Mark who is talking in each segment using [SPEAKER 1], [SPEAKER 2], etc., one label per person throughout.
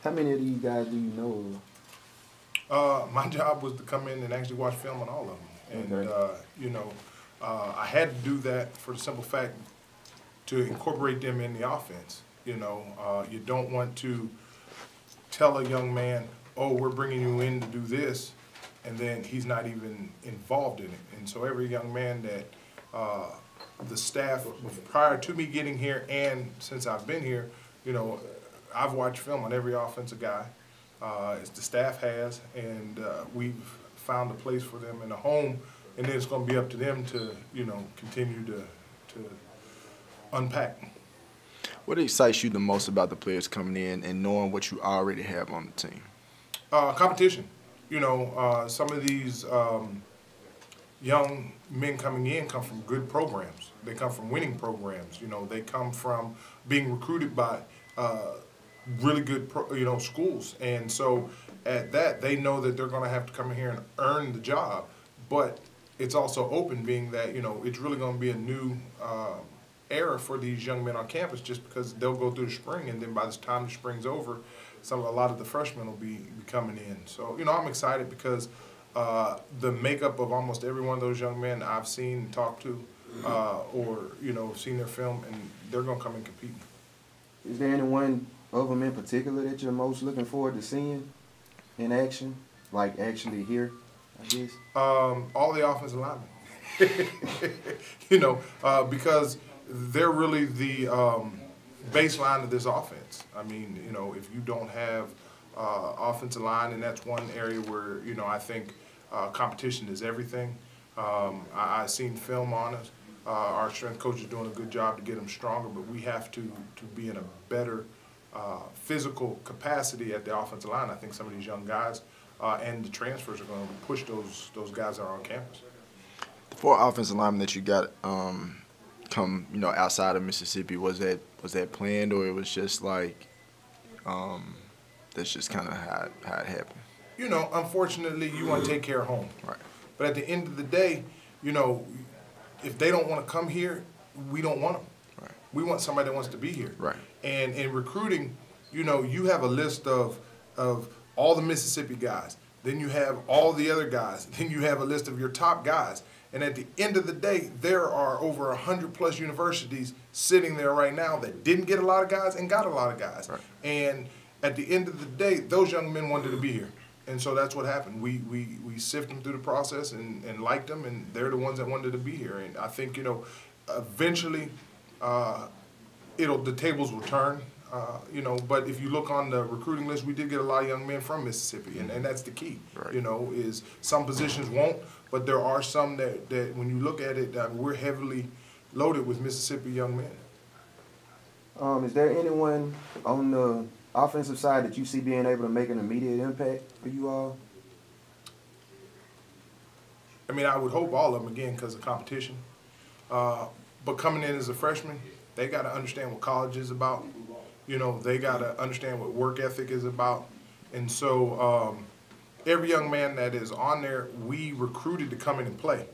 [SPEAKER 1] How many of these guys do you know
[SPEAKER 2] My job was to come in and actually watch film on all of them. And,
[SPEAKER 1] Okay.
[SPEAKER 2] I had to do that for the simple fact to incorporate them in the offense. You don't want to tell a young man, oh, we're bringing you in to do this, and then he's not even involved in it. And so every young man that the staff, prior to me getting here and since I've been here, I've watched film on every offensive guy. As the staff has, and we've found a place for them in a home, and then it's going to be up to them to, continue to unpack.
[SPEAKER 3] What excites you the most about the players coming in and knowing what you already have on the team?
[SPEAKER 2] Competition. Some of these young men coming in come from good programs. They come from winning programs. They come from being recruited by really good, schools. And so at that, they know that they're going to have to come in here and earn the job. But it's also open, being that, it's really going to be a new era for these young men on campus, just because they'll go through the spring, and then by the time the spring's over, a lot of the freshmen will be coming in. So, I'm excited because the makeup of almost every one of those young men I've seen and talked to, or, seen their film, and they're going to come and compete.
[SPEAKER 1] Is there anyone of them in particular that you're most looking forward to seeing in action, like actually here, I guess?
[SPEAKER 2] All the offensive linemen. Because they're really the baseline of this offense. I mean, if you don't have offensive line, and that's one area where, I think competition is everything. I've seen film on us. Our strength coach is doing a good job to get them stronger, but we have to be in a better physical capacity at the offensive line. I think some of these young guys and the transfers are going to push those guys that are on campus.
[SPEAKER 3] The 4 offensive linemen that you got come outside of Mississippi, was that planned, or it was just like that's just kind of how it happened?
[SPEAKER 2] Unfortunately, you want to take care of home.
[SPEAKER 3] Right.
[SPEAKER 2] But at the end of the day, if they don't want to come here, we don't want them.
[SPEAKER 3] Right.
[SPEAKER 2] We want somebody that wants to be here.
[SPEAKER 3] Right.
[SPEAKER 2] And in recruiting, you have a list of all the Mississippi guys. Then you have all the other guys. Then you have a list of your top guys. And at the end of the day, there are over 100+ universities sitting there right now that didn't get a lot of guys and got a lot of guys.
[SPEAKER 3] Right.
[SPEAKER 2] And at the end of the day, those young men wanted to be here. And so that's what happened. We sift them through the process and liked them, and they're the ones that wanted to be here. And I think, eventually the tables will turn. But if you look on the recruiting list, we did get a lot of young men from Mississippi, and that's the key. Right. Is some positions won't, but there are some that when you look at it, we're heavily loaded with Mississippi young men.
[SPEAKER 1] Is there anyone on the offensive side that you see being able to make an immediate impact for you all?
[SPEAKER 2] I mean, I would hope all of them, again, because of competition. But coming in as a freshman, they got to understand what college is about. They got to understand what work ethic is about. And so every young man that is on there, we recruited to come in and play.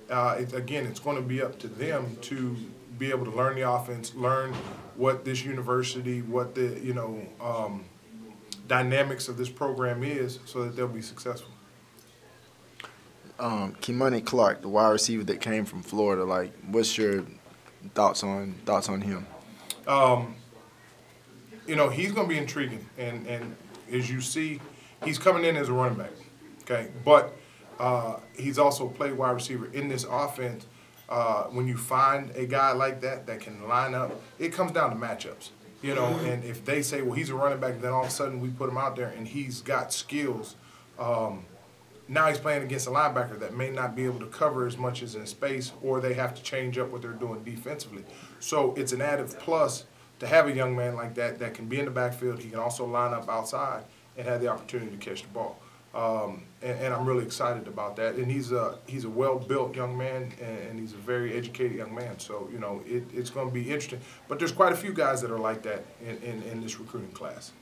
[SPEAKER 2] It's going to be up to them to be able to learn the offense, learn what this university, what the, dynamics of this program is, so that they'll be successful.
[SPEAKER 3] Kimani Clark, the wide receiver that came from Florida, what's your thoughts on him?
[SPEAKER 2] He's going to be intriguing, and as you see, he's coming in as a running back, okay? But he's also played wide receiver in this offense. When you find a guy like that can line up, it comes down to matchups, and if they say, well, he's a running back, then all of a sudden we put him out there and he's got skills. Now he's playing against a linebacker that may not be able to cover as much as in space, or they have to change up what they're doing defensively. So it's an added plus to have a young man like that can be in the backfield. He can also line up outside and have the opportunity to catch the ball. And I'm really excited about that. And he's a well-built young man, and he's a very educated young man. So, it's going to be interesting. But there's quite a few guys that are like that in this recruiting class.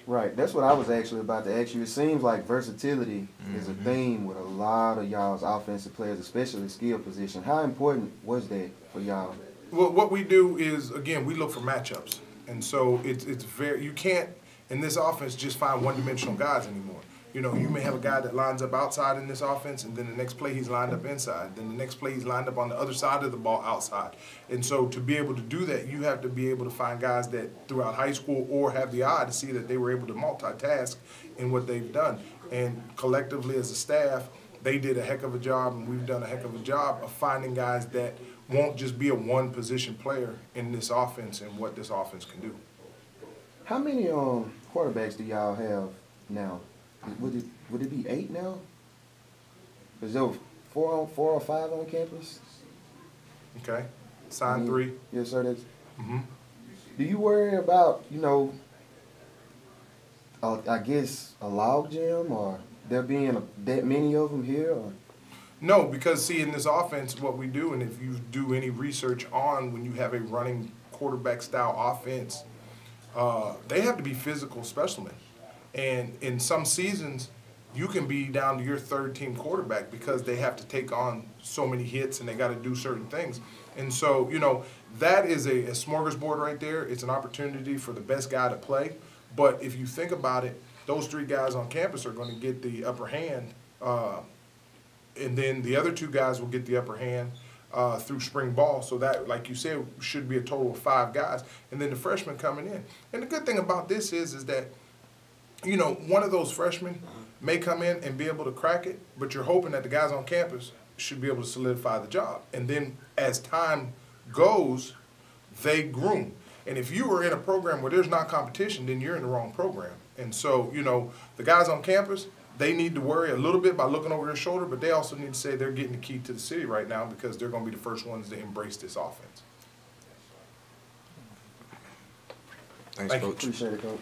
[SPEAKER 1] Right. That's what I was actually about to ask you. It seems like versatility is a theme with a lot of y'all's offensive players, especially skill position. How important was that for y'all?
[SPEAKER 2] Well, what we do is, again, we look for matchups. And so it's very, you can't in this offense just find one-dimensional guys anymore. You know, you may have a guy that lines up outside in this offense, and then the next play he's lined up inside. Then the next play he's lined up on the other side of the ball outside. And so to be able to do that, you have to be able to find guys that throughout high school or have the eye to see that they were able to multitask in what they've done. And collectively as a staff, they did a heck of a job, and we've done a heck of a job of finding guys that won't just be a one-position player in this offense and what this offense can do.
[SPEAKER 1] How many quarterbacks do y'all have now? Would it be 8 now? Is there 4 or 5 on campus?
[SPEAKER 2] Okay, sign 3.
[SPEAKER 1] Yes, sir. That's.
[SPEAKER 2] Mm-hmm.
[SPEAKER 1] Do you worry about, you know, I guess a log jam, or there being that many of them here? Or?
[SPEAKER 2] No, because see, in this offense, what we do, and if you do any research on when you have a running quarterback style offense, they have to be physical specimen. And in some seasons, you can be down to your third team quarterback because they have to take on so many hits and they got to do certain things. And so, you know, that is a smorgasbord right there. It's an opportunity for the best guy to play. But if you think about it, those 3 guys on campus are going to get the upper hand, and then the other 2 guys will get the upper hand through spring ball. So that, like you said, should be a total of 5 guys. And then the freshmen coming in. And the good thing about this is that, you know, one of those freshmen may come in and be able to crack it, but you're hoping that the guys on campus should be able to solidify the job. And then as time goes, they groom. And if you are in a program where there's not competition, then you're in the wrong program. And so, you know, the guys on campus, they need to worry a little bit by looking over their shoulder, but they also need to say they're getting the key to the city right now because they're going to be the first ones to embrace this offense.
[SPEAKER 3] Thanks, Coach.
[SPEAKER 1] Appreciate it, Coach.